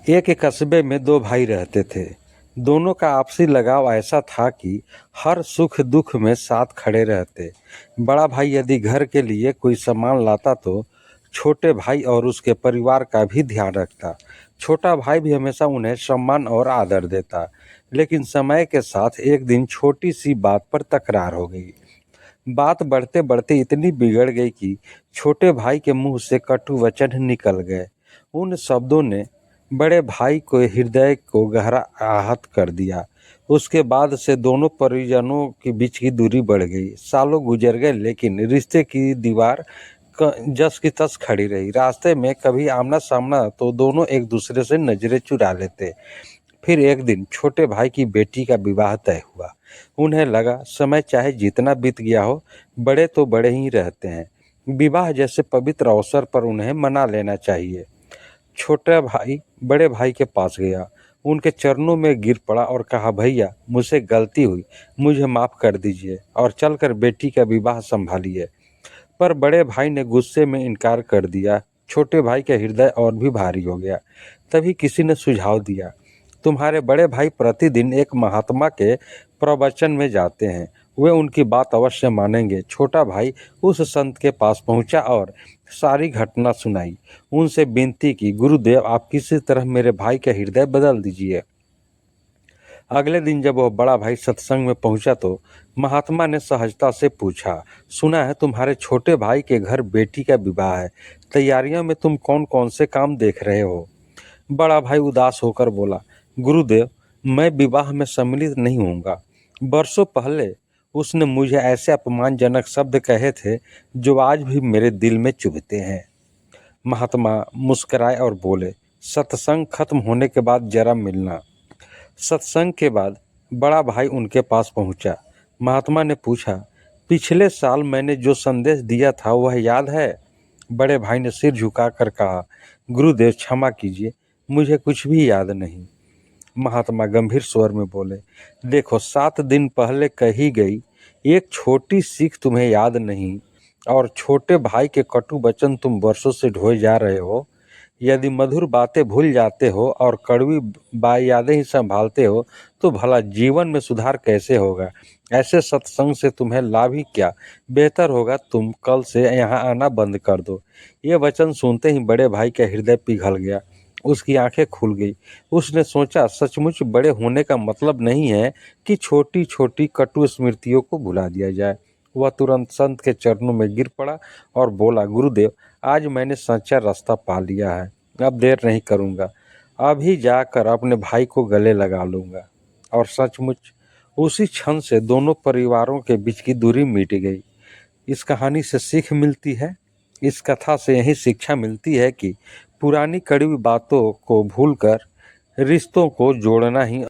एक कस्बे में दो भाई रहते थे। दोनों का आपसी लगाव ऐसा था कि हर सुख दुख में साथ खड़े रहते। बड़ा भाई यदि घर के लिए कोई सामान लाता तो छोटे भाई और उसके परिवार का भी ध्यान रखता। छोटा भाई भी हमेशा उन्हें सम्मान और आदर देता। लेकिन समय के साथ एक दिन छोटी सी बात पर तकरार हो गई। बात बढ़ते बढ़ते इतनी बिगड़ गई कि छोटे भाई के मुंह से कटु वचन निकल गए। उन शब्दों ने बड़े भाई को हृदय को गहरा आहत कर दिया। उसके बाद से दोनों परिजनों के बीच की दूरी बढ़ गई। सालों गुजर गए लेकिन रिश्ते की दीवार जस की तस खड़ी रही। रास्ते में कभी आमना सामना तो दोनों एक दूसरे से नजरें चुरा लेते। फिर एक दिन छोटे भाई की बेटी का विवाह तय हुआ। उन्हें लगा समय चाहे जितना बीत गया हो, बड़े तो बड़े ही रहते हैं। विवाह जैसे पवित्र अवसर पर उन्हें मना लेना चाहिए। छोटा भाई बड़े भाई के पास गया, उनके चरणों में गिर पड़ा और कहा, भैया मुझसे गलती हुई, मुझे माफ़ कर दीजिए और चलकर बेटी का विवाह संभालिए। पर बड़े भाई ने गुस्से में इनकार कर दिया। छोटे भाई का हृदय और भी भारी हो गया। तभी किसी ने सुझाव दिया, तुम्हारे बड़े भाई प्रतिदिन एक महात्मा के प्रवचन में जाते हैं, वे उनकी बात अवश्य मानेंगे। छोटा भाई उस संत के पास पहुंचा और सारी घटना सुनाई। उनसे विनती की, गुरुदेव आप किसी तरह मेरे भाई का हृदय बदल दीजिए। अगले दिन जब वह बड़ा भाई सत्संग में पहुंचा तो महात्मा ने सहजता से पूछा, सुना है तुम्हारे छोटे भाई के घर बेटी का विवाह है, तैयारियों में तुम कौन कौन से काम देख रहे हो? बड़ा भाई उदास होकर बोला, गुरुदेव मैं विवाह में सम्मिलित नहीं होऊंगा। वर्षों पहले उसने मुझे ऐसे अपमानजनक शब्द कहे थे जो आज भी मेरे दिल में चुभते हैं। महात्मा मुस्कुराए और बोले, सत्संग खत्म होने के बाद जरा मिलना। सत्संग के बाद बड़ा भाई उनके पास पहुंचा। महात्मा ने पूछा, पिछले साल मैंने जो संदेश दिया था वह याद है? बड़े भाई ने सिर झुकाकर कहा, गुरुदेव क्षमा कीजिए, मुझे कुछ भी याद नहीं। महात्मा गंभीर स्वर में बोले, देखो 7 दिन पहले कही गई एक छोटी सीख तुम्हें याद नहीं और छोटे भाई के कटु वचन तुम वर्षों से ढोए जा रहे हो। यदि मधुर बातें भूल जाते हो और कड़वी यादें ही संभालते हो तो भला जीवन में सुधार कैसे होगा? ऐसे सत्संग से तुम्हें लाभ ही क्या? बेहतर होगा तुम कल से यहाँ आना बंद कर दो। ये वचन सुनते ही बड़े भाई का हृदय पिघल गया। उसकी आंखें खुल गई। उसने सोचा, सचमुच बड़े होने का मतलब नहीं है कि छोटी छोटी कटु स्मृतियों को भुला दिया जाए। वह तुरंत संत के चरणों में गिर पड़ा और बोला, गुरुदेव आज मैंने सच्चा रास्ता पा लिया है, अब देर नहीं करूँगा, अभी जाकर अपने भाई को गले लगा लूँगा। और सचमुच उसी क्षण से दोनों परिवारों के बीच की दूरी मिट गई। इस कहानी से सीख मिलती है, इस कथा से यही शिक्षा मिलती है कि पुरानी कड़वी बातों को भूलकर रिश्तों को जोड़ना ही